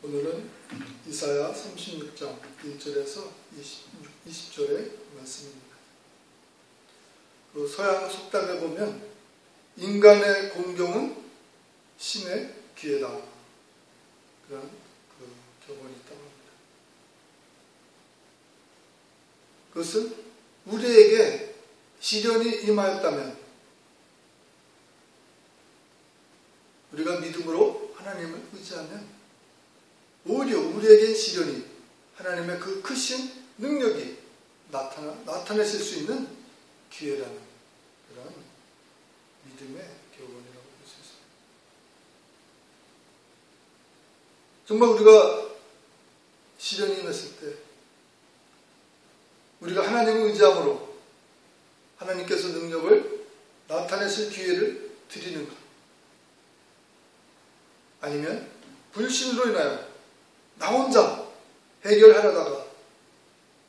오늘은 이사야 36장 1절에서 20절의 말씀입니다. 그 서양 속담에 보면 인간의 공경은 신의 귀에다, 그런 그 교본이 있다고 합니다. 그것은 우리에게 시련이 임하였다면 우리가 믿음으로 하나님을 의지하면 오히려 우리에게 시련이 하나님의 그 크신 능력이 나타내실 수 있는 기회라는 그런 믿음의 교훈이라고 볼 수 있습니다. 정말 우리가 시련이 임했을 때 우리가 하나님을 의지함으로 하나님께서 능력을 나타내실 기회를 드리는가, 아니면 불신으로 인하여 나 혼자 해결하려다가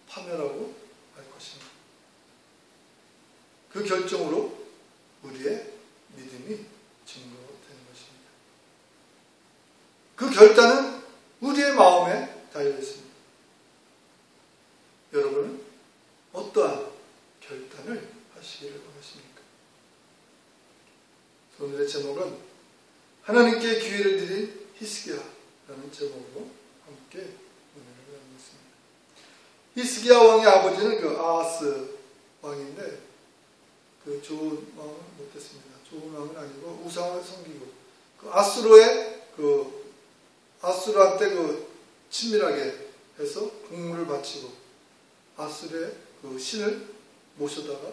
파멸하고 말 것인가. 그 결정으로 우리의 믿음이 증거되는 것입니다. 그 결단은 우리의 마음에 달려있습니다. 여러분은 어떠한 결단을 하시기를 원하십니까? 오늘의 제목은 하나님께 기회를 드린 히스기야라는 제목으로 함께 은혜를 나누겠습니다. 히스기야 왕의 아버지는 그 아하스 왕인데 그 좋은 왕은 못했습니다. 좋은 왕은 아니고 우상을 섬기고 그 아수르한테 그 친밀하게 해서 공물을 바치고 아수르의 그 신을 모셔다가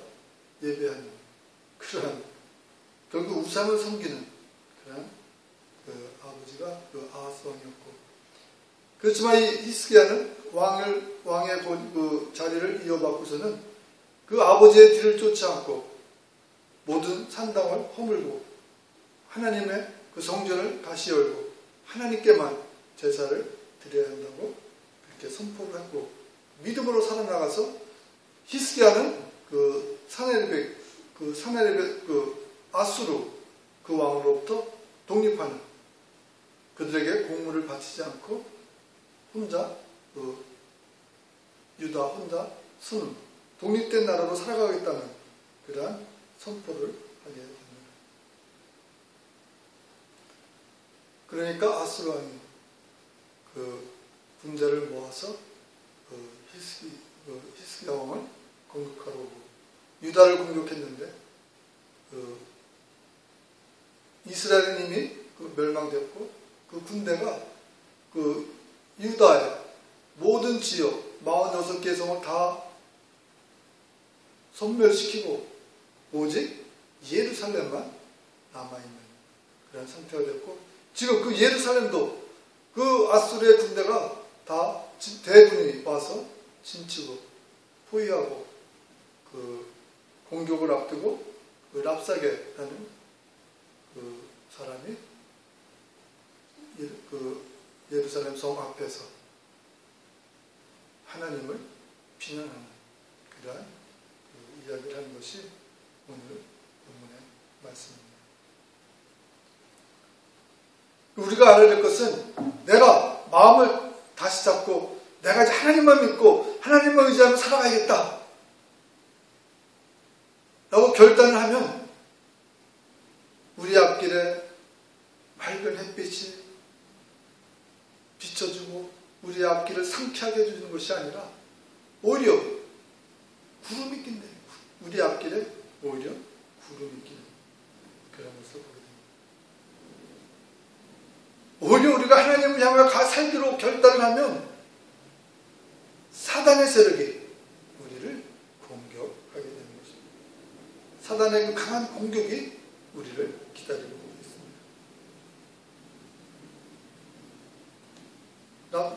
예배하는 그러한 결국 우상을 섬기는 그런 그 아버지가 그 아하스 왕이었고, 그렇지만 이 히스기야는 왕의 그 자리를 이어받고서는 그 아버지의 뒤를 쫓지 않고 모든 산당을 허물고 하나님의 그 성전을 다시 열고 하나님께만 제사를 드려야 한다고 그렇게 선포를 했고, 믿음으로 살아나가서 히스기야는 그 사네립 그 아수르 그 왕으로부터 독립하는, 그들에게 공물을 바치지 않고 혼자 유다 혼자 독립된 나라로 살아가겠다는 그러한 선포를 하게 됩니다. 그러니까 아수르 왕이 그 군대를 모아서 히스기야 왕을 공격하러 오고 유다를 공격했는데 이스라엘은 이미 멸망됐고 그 군대가 그 유다의 모든 지역 46개 성을 다 소멸시키고 오직 예루살렘만 남아있는 그런 상태가 됐고, 지금 그 예루살렘도 그 아수르의 군대가 다 대군이 와서 침치고 포위하고 그 공격을 앞두고 그 랍사게라는 그 사람이 그 예루살렘 성 앞에서 하나님을 비난하는 그러한 그 이야기를 하는 것이 오늘 본문의 말씀입니다. 우리가 알아야 될 것은 내가 마음을 다시 잡고 내가 이제 하나님만 믿고 하나님만 의지하며 살아가야겠다 라고 결단을 하면 우리 앞길에 맑은 햇빛이 비춰주고 우리 앞길을 상쾌하게 해주는 것이 아니라 오히려 구름이 낀다. 우리 앞길에 오히려 구름이 끼는 그런 것을 보게 됩니다. 오히려 우리가 하나님을 향하여 살기로 결단을 하면 사단의 세력이 우리를 공격하게 되는 것입니다. 사단의 그 강한 공격이 우리를 기다리고 있습니다.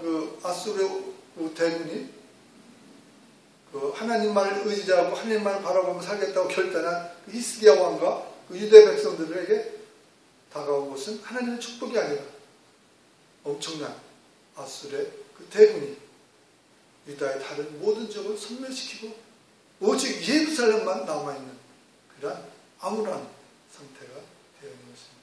그 아수르 대군이 그 하나님만을 의지하고 하나님만을 바라보며 살겠다고 결단한 그 히스기야 왕과 그 유대 백성들에게 다가온 것은 하나님의 축복이 아니라 엄청난 아수르의 그 대군이 유다의 다른 모든 지역을 소멸시키고 오직 예루살렘만 남아있는 그런 암울한 상태가 되어 있는 것입니다.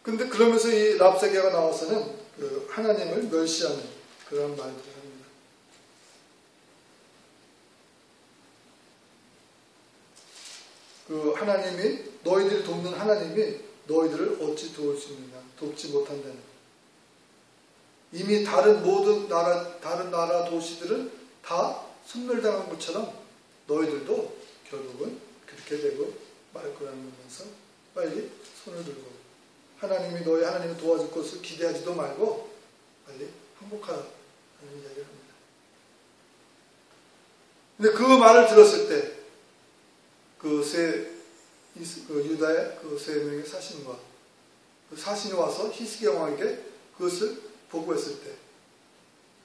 근데 그러면서 이 랍사게가 나와서는 그 하나님을 멸시하는 그런 말들을 합니다. 그 하나님이, 너희들이 돕는 하나님이 너희들을 어찌 도울 수 있느냐, 돕지 못한다는. 이미 다른 나라 도시들은 다 섬멸당한 것처럼 너희들도 결국은 그렇게 되고 말 거라면서 빨리 손을 들고 하나님이 너희 하나님을 도와줄 것을 기대하지도 말고 빨리 항복하라 하는 이야기를 합니다. 근데 그 말을 들었을 때 그 유다의 그 세 명의 사신과 그 사신이 와서 히스기야 왕에게 그것을 보고했을 때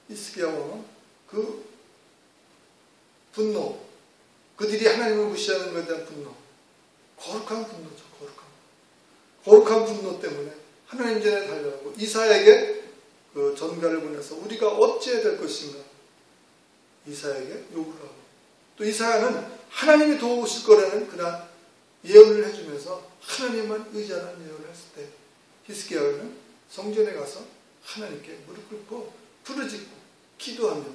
히스기야 왕은 그 분노, 그들이 하나님을 무시하는 것에 대한 분노, 거룩한 분노죠. 거룩한 분노 때문에 하나님 전에 달려가고 이사야에게 그 전가를 보내서 우리가 어찌해야 될 것인가 이사야에게 요구를 하고, 또 이사야는 하나님이 도우실 거라는 그런 예언을 해주면서 하나님만 의지하는 예언을 했을 때 히스기야는 성전에 가서 하나님께 무릎 꿇고 부르짖고 기도하며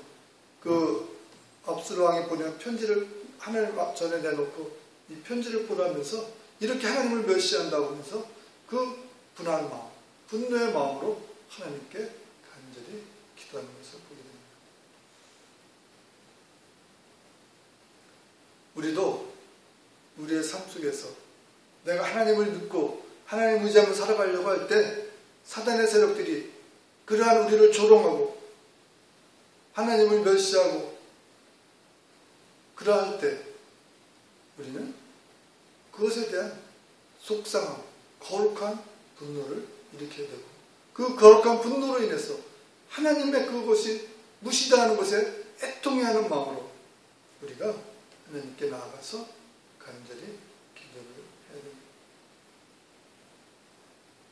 그 압수르 왕이 보낸 편지를 하나님 전에 내놓고 이 편지를 보라면서 이렇게 하나님을 멸시한다고 하면서 그 분한 마음, 분노의 마음으로 하나님께 간절히 기도하는 것을 보게 됩니다. 우리도 우리의 삶 속에서 내가 하나님을 믿고 하나님 의지하며 살아가려고 할 때 사단의 세력들이 그러한 우리를 조롱하고 하나님을 멸시하고 그러할 때 우리는 그것에 대한 속상함, 거룩한 분노를 일으켜야 되고 그 거룩한 분노로 인해서 하나님의 그것이 무시당하는 것에 애통해하는 마음으로 우리가 하나님께 나아가서 간절히 기도를 해야 됩니다.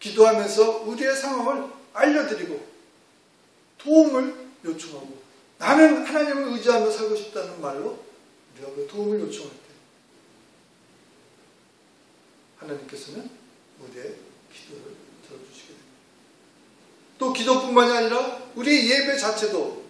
기도하면서 우리의 상황을 알려드리고 도움을 요청하고 나는 하나님을 의지하며 살고 싶다는 말로 우리가 그 도움을 요청할 때 하나님께서는 우리의 기도를 들어주시게 됩니다. 또 기도뿐만이 아니라 우리의 예배 자체도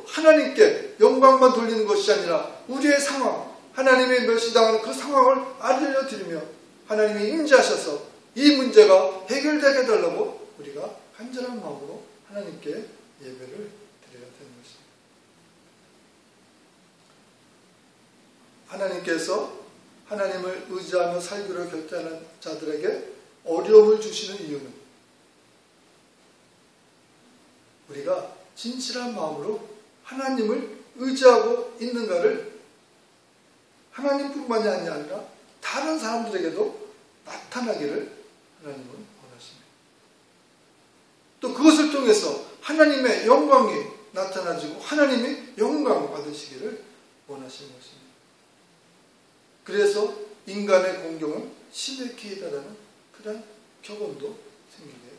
하나님께 영광만 돌리는 것이 아니라 우리의 상황, 하나님의 멸시당하는 그 상황을 알려드리며 하나님이 임재하셔서 이 문제가 해결되게 해달라고 우리가 간절한 마음으로 하나님께 예배를 드려야 되는 것입니다. 하나님께서 하나님을 의지하며 살기로 결단한 자들에게 어려움을 주시는 이유는 우리가 진실한 마음으로 하나님을 의지하고 있는가를 하나님뿐만이 아니라 다른 사람들에게도 나타나기를 하나님은 원하십니다. 또 그것을 통해서 하나님의 영광이 나타나지고 하나님이 영광을 받으시기를 원하시는 것입니다. 그래서 인간의 공경은 신의 기회다라는 그런 격언도 생기게 된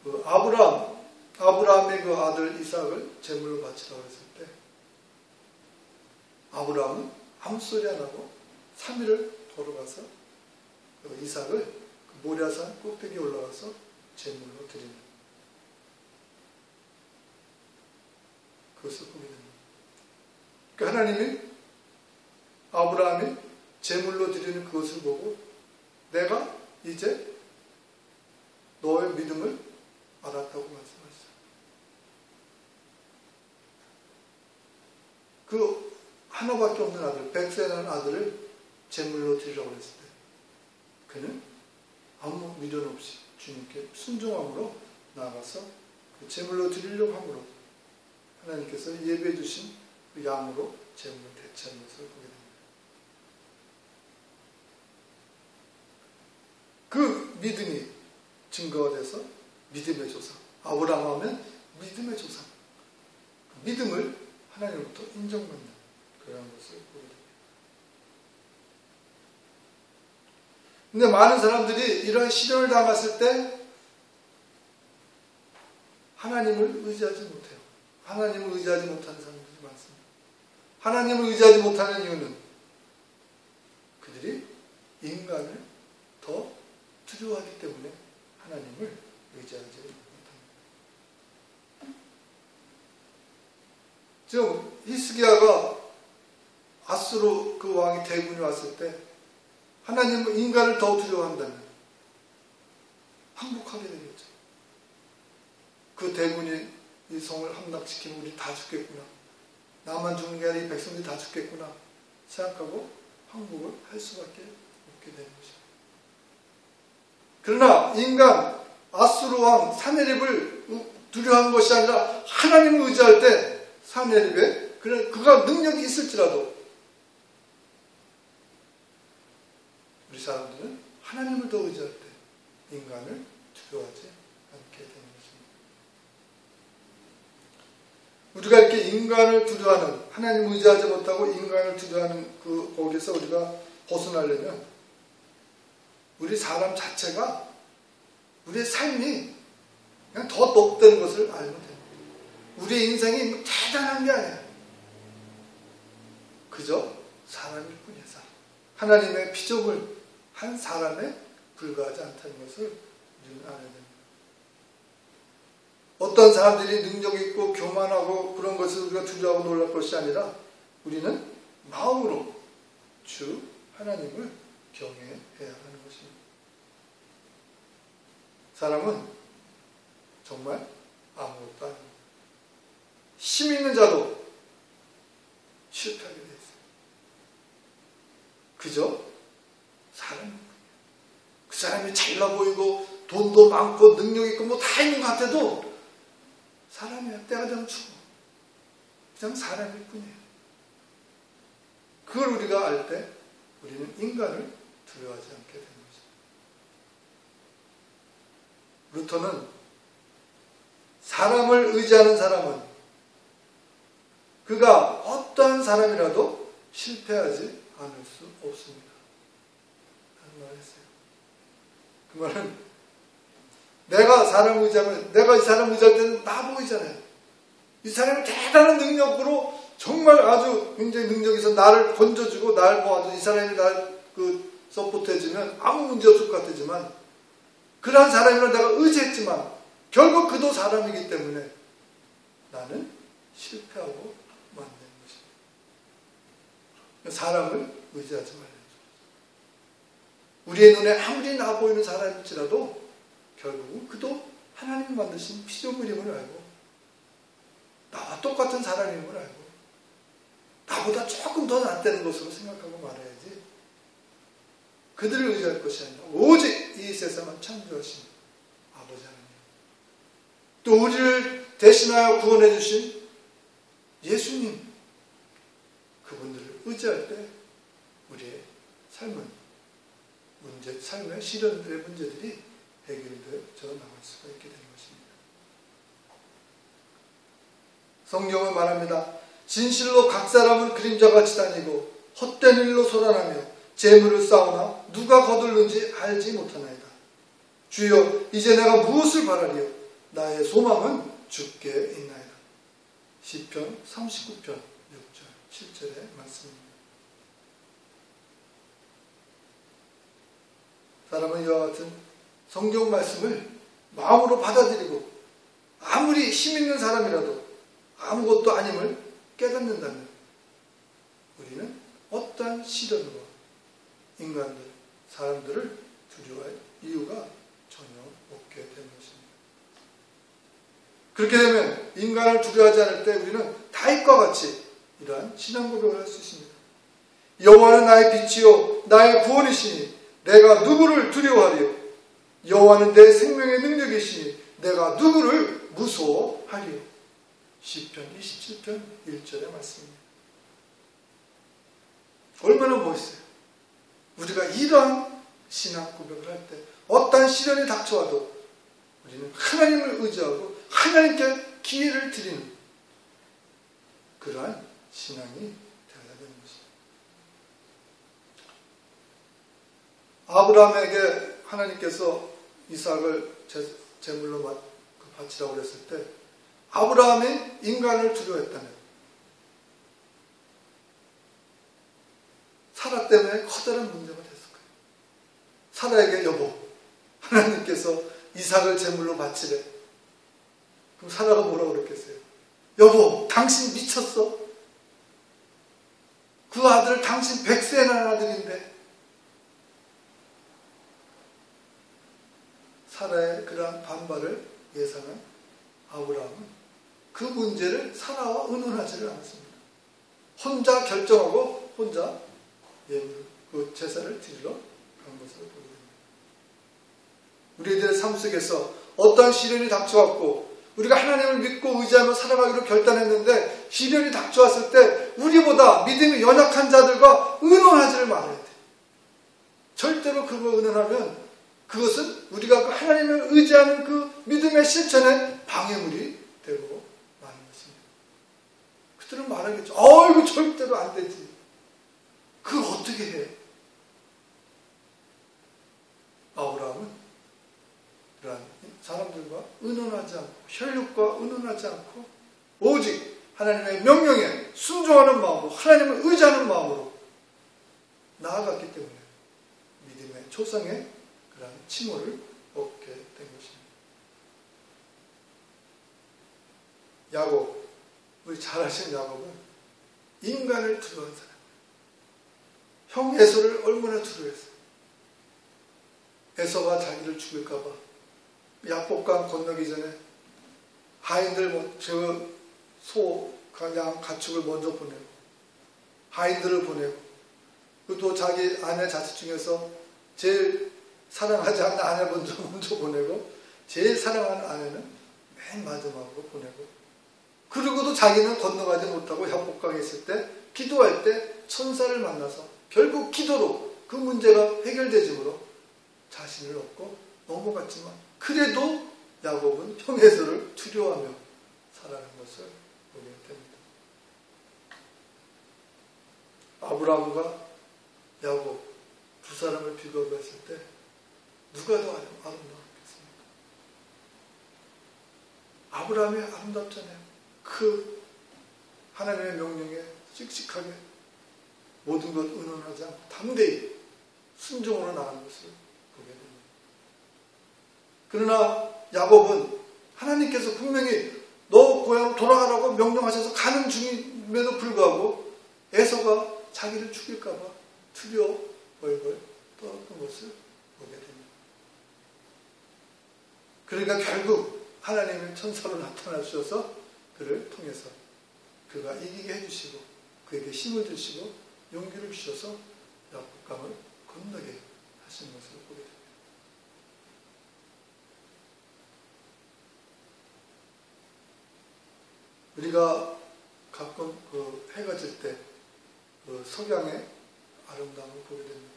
것입니다. 아브라함의 그 아들 이삭을 제물로 바치라고 했을 때 아브라함은 아무 소리 안 하고 3일을 걸어가서 그 이삭을 모리아산 꼭대기에 올라가서 제물로 드리는 그것을 보게 됩니다. 그러니까 하나님이 아브라함이 제물로 드리는 그것을 보고 내가 이제 너의 믿음을 알았다고 말씀하시죠. 그 하나밖에 없는 아들, 백세라는 아들을 제물로 드리라고 했을 때 그는 아무 미련 없이 주님께 순종함으로 나아가서 그 제물로 드리려고 함으로 하나님께서 예배해 주신 그 양으로 제물을 대체하는 것을 보게 됩니다. 그 믿음이 증거가 돼서 믿음의 조상, 아브라함 하면 믿음의 조상, 그 믿음을 하나님으로부터 인정받는 그런 것을 보게 됩니다. 근데 많은 사람들이 이런 시련을 당했을 때 하나님을 의지하지 못해요. 하나님을 의지하지 못하는 사람들이 많습니다. 하나님을 의지하지 못하는 이유는 인간을 더 두려워하기 때문에 하나님을 의지하지 못합니다. 지금 히스기야가 아수르 그 왕이 대군이 왔을 때 하나님은 인간을 더 두려워한다면 항복하게 되겠죠. 그 대군이 이 성을 함락시키면 우리 다 죽겠구나. 나만 죽는 게 아니라 이 백성들이 다 죽겠구나 생각하고 항복을 할 수밖에 없게 되는 것입니다. 그러나 인간 아수르 왕 사네립을 두려워한 것이 아니라 하나님을 의지할 때 사네립에 그가 능력이 있을지라도 우리 사람들은 하나님을 더 의지할 때 인간을 두려워하지 않게 되는 것입니다. 우리가 이렇게 인간을 두려워하는, 하나님을 의지하지 못하고 인간을 두려워하는 거기서 우리가 벗어나려면 우리 사람 자체가, 우리의 삶이 그냥 더 높다는 것을 알면 됩니다. 우리의 인생이 대단한 게 아니에요. 그저 사람일 뿐이에요. 사람. 하나님의 피조물 한 사람에 불과하지 않다는 것을 우리는 알아야 됩니다. 어떤 사람들이 능력 있고 교만하고 그런 것을 우리가 두려워하고 놀랄 것이 아니라 우리는 마음으로 주 하나님을 경외해야 하는 것입니다. 사람은 정말 아무것도 아닙니다. 힘 있는 자도 실패하게 되어 있어요. 그저 사람입니다. 그 사람이 잘나 보이고 돈도 많고 능력 있고 뭐 다 있는 것 같아도 사람이야. 때가 되면 죽어. 그냥 사람일 뿐이에요. 그걸 우리가 알 때 우리는 인간을 두려워하지 않게 되는 것입니다. 루터는 사람을 의지하는 사람은 그가 어떠한 사람이라도 실패하지 않을 수 없습니다. 하는 말을 했어요. 그 말은 내가 사람을 의지하면, 내가 이 사람을 의지할 때는 나보고 있잖아요. 이 사람이 대단한 능력으로 정말 아주 굉장히 능력이 있어 나를 건져주고 나를 모아도 이 사람이 날 서포트해주면 아무 문제 없을 것 같지만 그러한 사람이라 내가 의지했지만 결국 그도 사람이기 때문에 나는 실패하고 만든 것입니다. 사람을 의지하지 말아야죠. 우리의 눈에 아무리 나아 보이는 사람일지라도 결국은 그도 하나님이 만드신 피조물임을 알고 나와 똑같은 사람임을 알고 나보다 조금 더 낫다는 것으로 생각하고 말해야지 그들을 의지할 것이 아니라 오직 이 세상을 창조하신 아버지 하나님, 또 우리를 대신하여 구원해 주신 예수님, 그분들을 의지할 때 우리의 삶은 삶의 시련들의 문제들이 해결되어 나갈 수가 있게 되는 것입니다. 성경은 말합니다. 진실로 각 사람은 그림자같이 다니고 헛된 일로 소란하며 재물을 쌓으나 누가 거둘는지 알지 못하나이다. 주여, 이제 내가 무엇을 바라리요? 나의 소망은 주께 있나이다. 시편 39편 6절 7절의 말씀입니다. 사람은 이와 같은 성경 말씀을 마음으로 받아들이고 아무리 힘 있는 사람이라도 아무것도 아님을 깨닫는다면 우리는 어떠한 시련으로 인간들, 사람들을 두려워할 이유가 전혀 없게 되는 것입니다. 그렇게 되면 인간을 두려워하지 않을 때 우리는 다윗과 같이 이러한 신앙 고백을 할 수 있습니다. 여호와는 나의 빛이요 나의 구원이시니 내가 누구를 두려워하리요? 여호와는 내 생명의 능력이시니 내가 누구를 무서워하리요? 시편 27편 1절의 말씀입니다. 얼마나 멋있어요. 우리가 이러한 신앙 고백을 할 때 어떠한 시련이 닥쳐와도 우리는 하나님을 의지하고 하나님께 기회를 드리는 그러한 신앙이 되어야 되는 것입니다. 아브라함에게 하나님께서 이삭을 제물로 바치라고 그랬을 때 아브라함이 인간을 두려워했다면 사라 때문에 커다란 문제가 됐을 거예요. 사라에게 여보, 하나님께서 이삭을 제물로 바치래. 그럼 사라가 뭐라고 그랬겠어요? 여보, 당신 미쳤어? 그 아들 당신 100세 난 아들인데. 사라의 그러한 반발을 예상한 아브라함은 그 문제를 사라와 의논하지를 않았습니다. 혼자 결정하고 혼자 그 제사를 드리러 간 것을 보게 됩니다. 우리들의 삶 속에서 어떤 시련이 닥쳐왔고 우리가 하나님을 믿고 의지하며 살아가기로 결단했는데 시련이 닥쳐왔을 때 우리보다 믿음이 연약한 자들과 의논하지를 말아야 돼. 절대로 그거 의논하면 그것은 우리가 그 하나님을 의지하는 그 믿음의 실천에 방해물이 되고 마는 것입니다. 그들은 말하겠죠. 이거 절대로 안 되지. 그걸 어떻게 해? 아브라함은 그러한 사람들과 의논하지 않고 혈육과 의논하지 않고 오직 하나님의 명령에 순종하는 마음으로 하나님을 의지하는 마음으로 나아갔기 때문에 믿음의 초성에 그러한 칭호를 얻게 된 것입니다. 야곱, 우리 잘 아시는 야곱은 인간을 두려워한 사람. 형 에서를 얼마나 두려워했어요. 에서가 자기를 죽일까봐 야복강 건너기 전에 하인들 소, 양, 가축을 먼저 보내고 하인들을 보내고 또 자기 아내 자식 중에서 제일 사랑하지 않는 아내 먼저 보내고 제일 사랑하는 아내는 맨 마지막으로 보내고 그러고도 자기는 건너가지 못하고 야복강에 있을 때 기도할 때 천사를 만나서 결국 기도로 그 문제가 해결되지므로 자신을 얻고 넘어갔지만 그래도 야곱은 형 에서를 두려워하며 살아가는 것을 보게 됩니다. 아브라함과 야곱 두 사람을 비교했을 때 누가 더 아름다웠겠습니까? 아브라함이 아름답잖아요. 그 하나님의 명령에 씩씩하게 모든 것 의논하지 않고 담대히 순종으로 나가는 것을 보게 됩니다. 그러나 야곱은 하나님께서 분명히 너 고향으로 돌아가라고 명령하셔서 가는 중임에도 불구하고 에서가 자기를 죽일까봐 두려워 벌벌 떨었던 것을 보게 됩니다. 그러니까 결국 하나님의 천사로 나타나셔서 그를 통해서 그가 이기게 해주시고 그에게 힘을 주시고 용기를 주셔서 야복강을 건너게 하신 것을 보게 됩니다. 우리가 가끔 그 해가 질 때 그 석양의 아름다움을 보게 됩니다.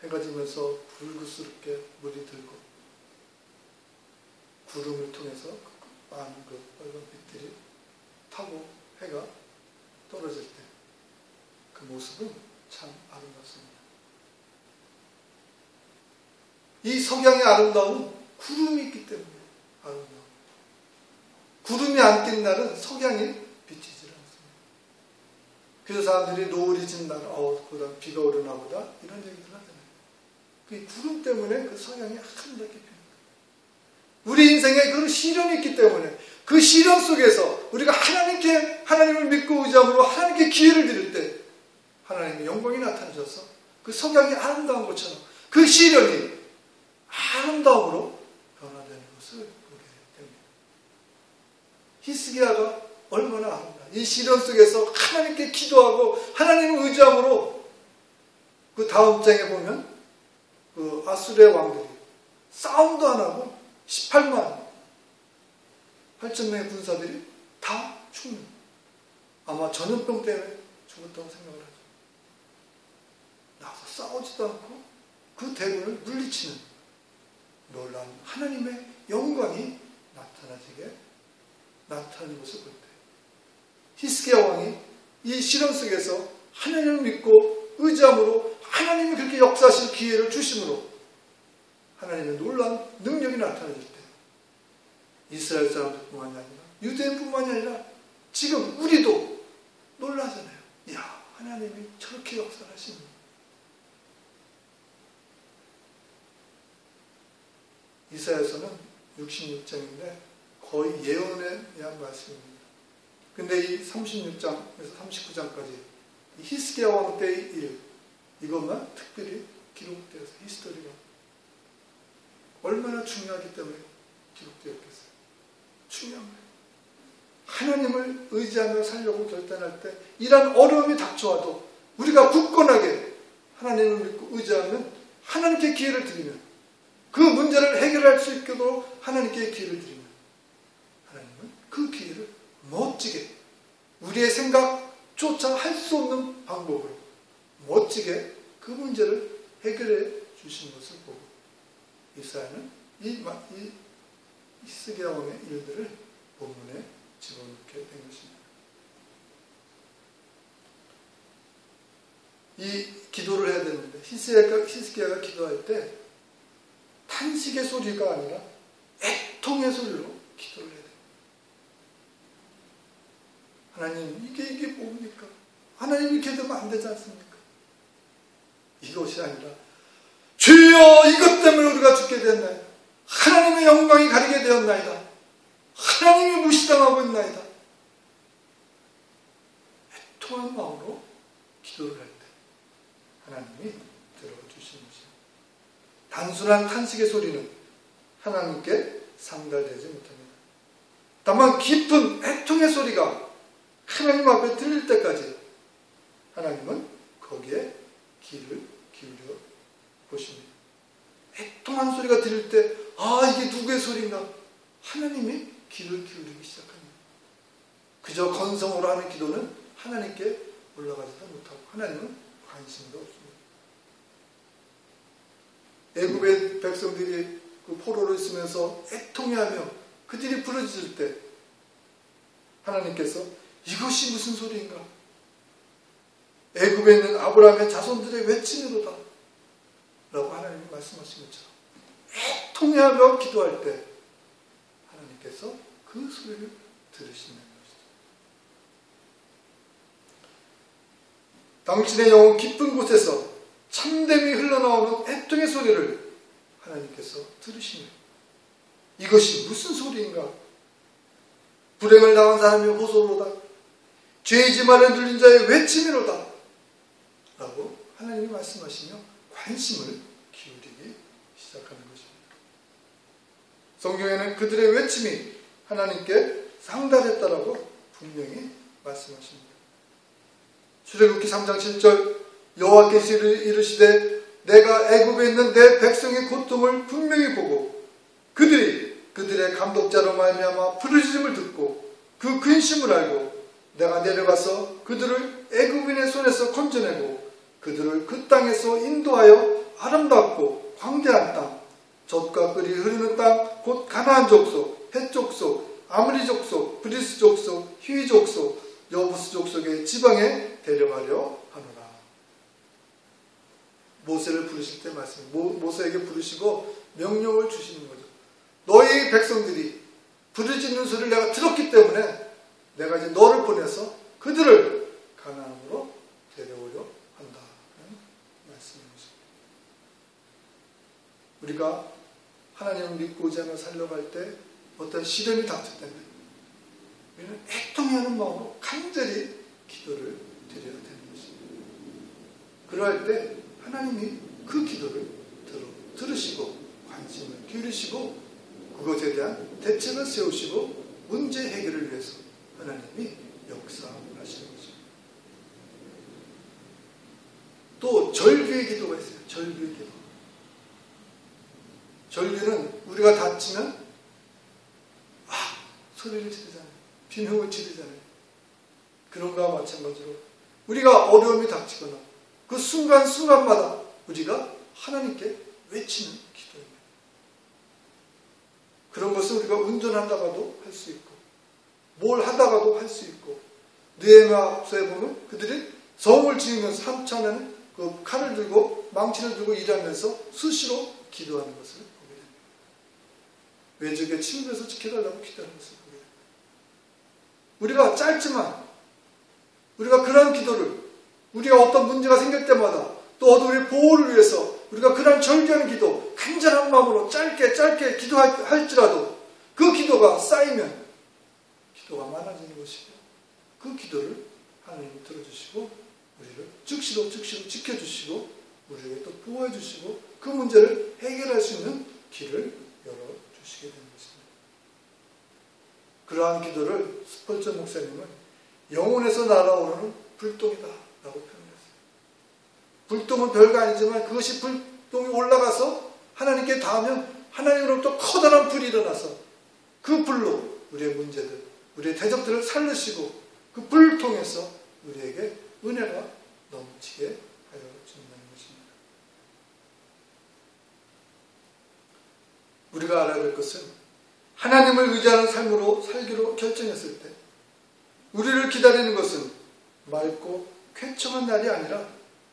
해가 지면서 붉은스럽게 물이 들고 구름을 통해서 많은 그 빨간 빛들이 타고 해가 떨어질 때 그 모습은 참 아름답습니다. 이 석양의 아름다움은 구름이 있기 때문에 아름다워. 구름이 안 낀 날은 석양이 비치질 않습니다. 그래서 사람들이 노을이 진 날, 그다음 비가 오르나 보다 이런 얘기들 하잖아요. 그 구름 때문에 그 석양이 아름답게 핍니다. 우리 인생에 그런 시련이 있기 때문에 그 시련 속에서 우리가 하나님을 믿고 의지함으로 하나님께 기회를 드릴 때 하나님의 영광이 나타나셔서 그 석양이 아름다운 것처럼 그 시련이 아름다움으로 변화되는 것을 보게 됩니다. 히스기야가 얼마나 아름다워. 이 시련 속에서 하나님께 기도하고 하나님을 의지함으로 그 다음 장에 보면 그 아수르의 왕들이 싸움도 안 하고 18만 8,000명의 군사들이 다 죽는, 아마 전염병 때문에 죽었다고 생각을 하죠. 나와서 싸우지도 않고 그 대군을 물리치는 놀라운 하나님의 영광이 나타나는 것을 볼 때 히스기야 왕이 이 시련 속에서 하나님을 믿고 의지함으로 하나님이 그렇게 역사하실 기회를 주심으로 하나님의 놀라운 능력이 나타나질 때 이스라엘 사람들뿐만이 아니라 유대인뿐만이 아니라 지금 우리도 놀라잖아요. 이야, 하나님이 저렇게 역사하시는 이사야서는 66장인데 거의 예언에 대한 말씀입니다. 근데 이 36장에서 39장까지 히스기야 왕 때의 일, 이것만 특별히 기록되어서 히스토리가 얼마나 중요하기 때문에 기록되었겠어요. 중요한 거예요. 하나님을 의지하며 살려고 결단할 때 이런 어려움이 닥쳐와도 우리가 굳건하게 하나님을 믿고 의지하면 하나님께 기회를 드리면 그 문제를 해결할 수 있도록 하나님께 기회를 드리면 하나님은 그 기회를 멋지게 우리의 생각조차 할 수 없는 방법으로 멋지게 그 문제를 해결해 주신 것을 보고 이사야는 이 히스기야 왕의 일들을 본문에 집어넣게 된 것입니다. 이 기도를 해야 되는데 히스기야가 기도할 때 탄식의 소리가 아니라 애통의 소리로 기도를 해야 돼요. 하나님 이게 뭡니까? 하나님 이렇게 되면 안 되지 않습니까? 이것이 아니라 주여 이것 때문에 우리가 죽게 되었나이다. 하나님의 영광이 가리게 되었나이다. 하나님이 무시당하고 있나이다. 애통한 마음으로 기도를 할 때 하나님이 들어주시는 것입니다. 단순한 탄식의 소리는 하나님께 상달되지 못합니다. 다만 깊은 애통의 소리가 하나님 앞에 들릴 때까지 하나님은 거기에 귀를 기울여 보십니다. 애통한 소리가 들릴 때 이게 누구의 소리인가? 하나님이 귀를 기울이기 시작합니다. 그저 건성으로 하는 기도는 하나님께 올라가지도 못하고 하나님은 관심도 없습니다. 애굽의 백성들이 그 포로로 있으면서 애통해하며 그들이 부르짖을 때 하나님께서 이것이 무슨 소리인가? 애굽에 있는 아브라함의 자손들의 외침이로다 라고 하나님이 말씀하신 것처럼 애통해하며 기도할 때 하나님께서 그 소리를 들으시는 것이죠. 당신의 영혼 깊은 곳에서 참됨이 흘러나오는 애통의 소리를 하나님께서 들으시며 이것이 무슨 소리인가? 불행을 당한 사람의 호소로다. 죄의 짐 아래 눌린 자의 외침이로다 라고 하나님이 말씀하시며 관심을 기울이기 시작하는 것입니다. 성경에는 그들의 외침이 하나님께 상달했다라고 분명히 말씀하십니다. 출애굽기 3장 7절 여호와께서 이르시되 내가 애굽에 있는 내 백성의 고통을 분명히 보고 그들의 감독자로 말미암아 부르짖음을 듣고 그 근심을 알고 내가 내려가서 그들을 애굽인의 손에서 건져내고 그들을 그 땅에서 인도하여 아름답고 광대한 땅 젖과 꿀이 흐르는 땅 곧 가나안 족속, 헷 족속, 아므리 족속, 브리스 족속, 히위 족속, 여부스 족속의 지방에 데려가려 하노라. 모세를 부르실 때 말씀, 모세에게 부르시고 명령을 주시는 거죠. 너희 백성들이 부르짖는 소리를 내가 들었기 때문에 내가 이제 너를 보내서 그들을 가나안으로 데려오려 한다는 말씀입니다. 우리가 하나님을 믿고 의지하며 살려갈 때 어떤 시련이 닥칠 때는 우리는 애통해하는 마음으로 간절히 기도를 드려야 되는 것입니다. 그러할 때 하나님이 그 기도를 들으시고 관심을 기울이시고 그것에 대한 대책을 세우시고 문제 해결을 위해서 하나님이 역사하시는 거죠. 또 절규의 기도가 있어요. 절규의 기도. 절규는 우리가 다치면 소리를 지르잖아요. 비명을 지르잖아요. 그런 거와 마찬가지로 우리가 어려움이 닥치거나 그 순간순간마다 우리가 하나님께 외치는 기도입니다. 그런 것을 우리가 운전하다가도 할 수 있고 뭘 하다가도 할 수 있고 느헤미야서에 보면 그들이 성을 지으면서 한참에는 그 칼을 들고 망치를 들고 일하면서 수시로 기도하는 것을 보게 됩니다. 외적의 침입에서 지켜달라고 기도하는 것을 보게 됩니다. 우리가 짧지만 우리가 그런 기도를 우리가 어떤 문제가 생길 때마다 또 우리의 보호를 위해서 우리가 그런 절규하는 기도 간절한 마음으로 짧게 기도할지라도 그 기도가 쌓이면 기도가 많아지는 것이고 그 기도를 하나님이 들어주시고 우리를 즉시로 지켜주시고 우리에게 또 보호해주시고 그 문제를 해결할 수 있는 길을 열어주시게 되는 것입니다. 그러한 기도를 스펄전 목사님은 영혼에서 날아오르는 불똥이다 라고 표현했어요. 불똥은 별거 아니지만 그것이 불똥이 올라가서 하나님께 닿으면 하나님으로부터 커다란 불이 일어나서 그 불로 우리의 문제들, 우리의 대적들을 살르시고 그 불을 통해서 우리에게 은혜가 넘치게 하여 준다는 것입니다. 우리가 알아야 될 것은 하나님을 의지하는 삶으로 살기로 결정했을 때 우리를 기다리는 것은 맑고 쾌청한 날이 아니라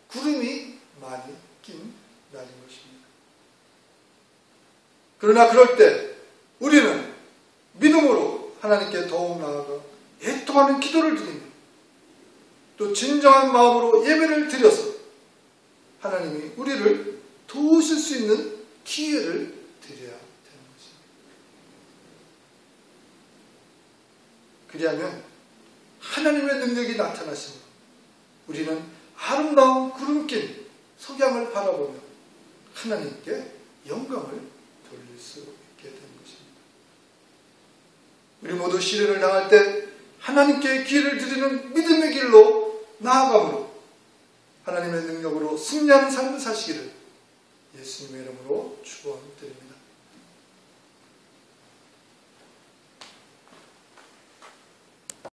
구름이 많이 낀 날인 것입니다. 그러나 그럴 때 우리는 믿음으로 하나님께 더욱 나아가 애통하는 기도를 드리며 또 진정한 마음으로 예배를 드려서 하나님이 우리를 도우실 수 있는 기회를 드려야 되는 것입니다. 그리하면 하나님의 능력이 나타나시며 우리는 아름다운 구름 낀 석양을 바라보며 하나님께 영광을 돌릴 수 있게 되는 것입니다. 우리 모두 시련을 당할 때 하나님께 기회를 드리는 믿음의 길로 나아감으로 하나님의 능력으로 승리하는 삶을 사시기를 예수님의 이름으로 축원드립니다.